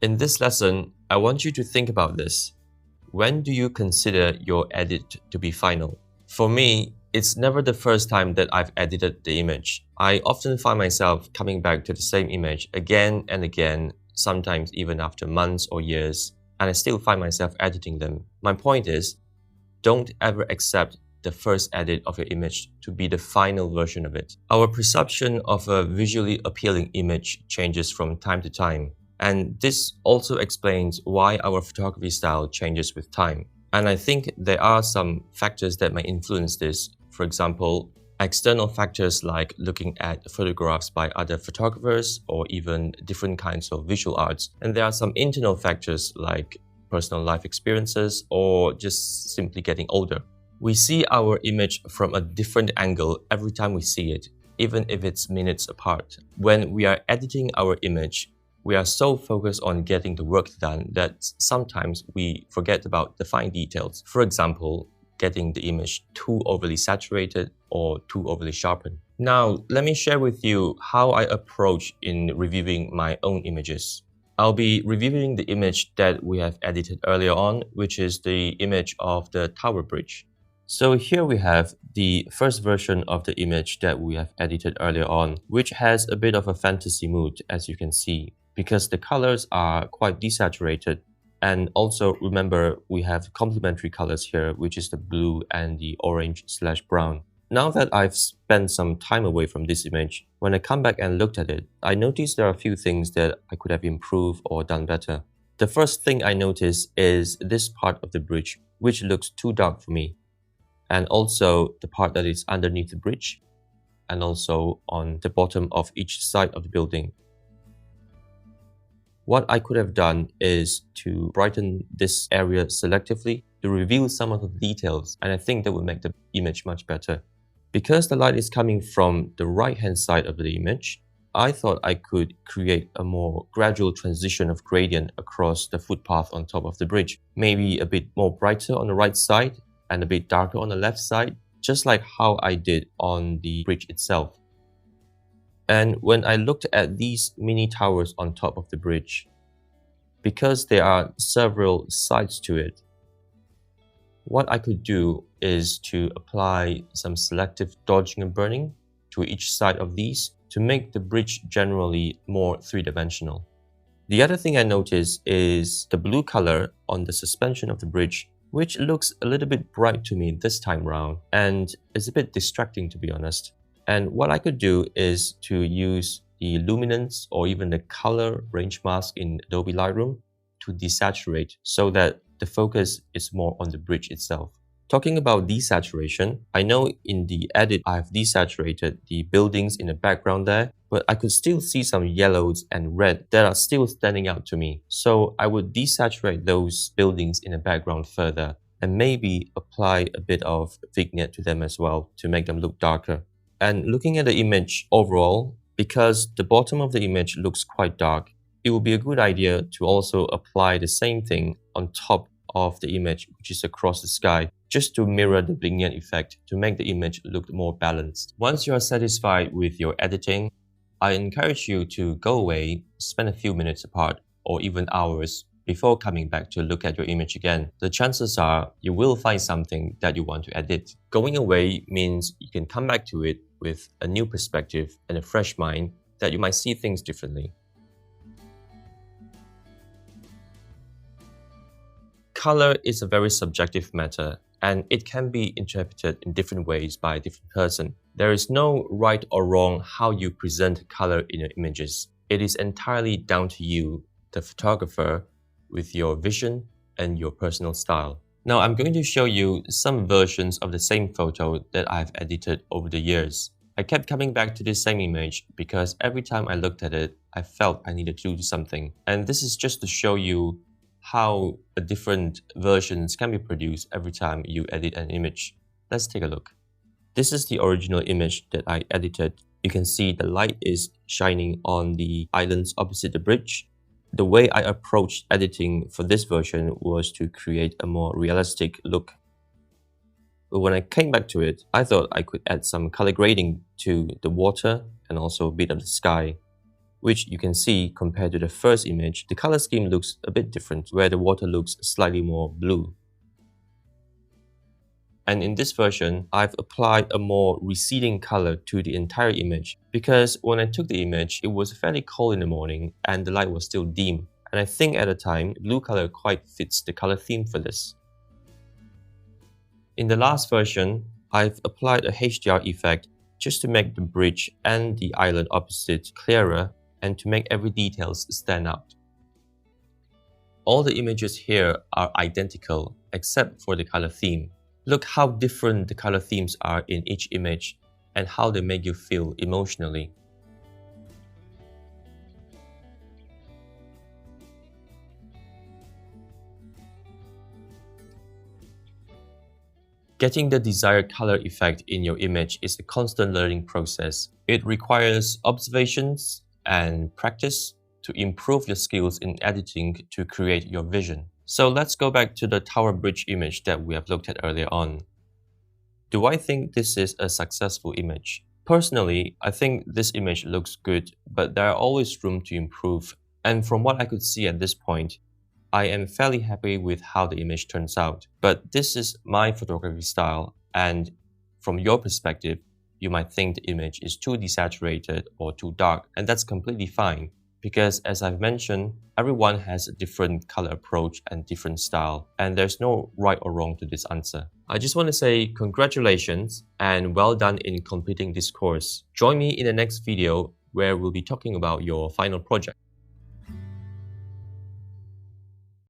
In this lesson, I want you to think about this. When do you consider your edit to be final? For me, it's never the first time that I've edited the image. I often find myself coming back to the same image again and again, sometimes even after months or years, and I still find myself editing them. My point is, don't ever accept the first edit of your image to be the final version of it. Our perception of a visually appealing image changes from time to time. And this also explains why our photography style changes with time. And I think there are some factors that may influence this. For example, external factors like looking at photographs by other photographers or even different kinds of visual arts. And there are some internal factors like personal life experiences or just simply getting older. We see our image from a different angle every time we see it, even if it's minutes apart. When we are editing our image, we are so focused on getting the work done that sometimes we forget about the fine details. For example, getting the image too overly saturated or too overly sharpened. Now, let me share with you how I approach in reviewing my own images. I'll be reviewing the image that we have edited earlier on, which is the image of the Tower Bridge. So here we have the first version of the image that we have edited earlier on, which has a bit of a fantasy mood, as you can see, because the colors are quite desaturated. And also remember, we have complementary colors here, which is the blue and the orange/brown. Now that I've spent some time away from this image, when I come back and looked at it, I noticed there are a few things that I could have improved or done better. The first thing I noticed is this part of the bridge, which looks too dark for me. And also the part that is underneath the bridge, and also on the bottom of each side of the building. What I could have done is to brighten this area selectively to reveal some of the details, and I think that would make the image much better. Because the light is coming from the right-hand side of the image, I thought I could create a more gradual transition of gradient across the footpath on top of the bridge. Maybe a bit more brighter on the right side and a bit darker on the left side, just like how I did on the bridge itself. And when I looked at these mini towers on top of the bridge, because there are several sides to it, what I could do is to apply some selective dodging and burning to each side of these to make the bridge generally more three-dimensional. The other thing I noticed is the blue color on the suspension of the bridge, which looks a little bit bright to me this time round and is a bit distracting, to be honest. And what I could do is to use the luminance or even the color range mask in Adobe Lightroom to desaturate so that the focus is more on the bridge itself. Talking about desaturation, I know in the edit I've desaturated the buildings in the background there, but I could still see some yellows and red that are still standing out to me. So I would desaturate those buildings in the background further and maybe apply a bit of vignette to them as well to make them look darker. And looking at the image overall, because the bottom of the image looks quite dark, it would be a good idea to also apply the same thing on top of the image, which is across the sky, just to mirror the vignette effect to make the image look more balanced. Once you are satisfied with your editing, I encourage you to go away, spend a few minutes apart or even hours before coming back to look at your image again. The chances are you will find something that you want to edit. Going away means you can come back to it with a new perspective and a fresh mind that you might see things differently. Color is a very subjective matter, and it can be interpreted in different ways by a different person. There is no right or wrong how you present color in your images. It is entirely down to you, the photographer, with your vision and your personal style. Now I'm going to show you some versions of the same photo that I've edited over the years. I kept coming back to this same image because every time I looked at it, I felt I needed to do something. And this is just to show you how different versions can be produced every time you edit an image. Let's take a look. This is the original image that I edited. You can see the light is shining on the islands opposite the bridge. The way I approached editing for this version was to create a more realistic look. But when I came back to it, I thought I could add some color grading to the water and also a bit of the sky. which you can see compared to the first image, the color scheme looks a bit different, where the water looks slightly more blue. And in this version, I've applied a more receding color to the entire image because when I took the image, it was fairly cold in the morning and the light was still dim. And I think at the time, blue color quite fits the color theme for this. In the last version, I've applied a HDR effect just to make the bridge and the island opposite clearer and to make every details stand out. All the images here are identical except for the color theme. Look how different the color themes are in each image and how they make you feel emotionally. Getting the desired color effect in your image is a constant learning process. It requires observations and practice to improve your skills in editing to create your vision. So let's go back to the Tower Bridge image that we have looked at earlier on. Do I think this is a successful image? Personally, I think this image looks good, but there are always room to improve. And from what I could see at this point, I am fairly happy with how the image turns out. But this is my photography style, and from your perspective, you might think the image is too desaturated or too dark, and that's completely fine. Because as I've mentioned, everyone has a different color approach and different style, and there's no right or wrong to this answer. I just want to say congratulations and well done in completing this course. Join me in the next video where we'll be talking about your final project.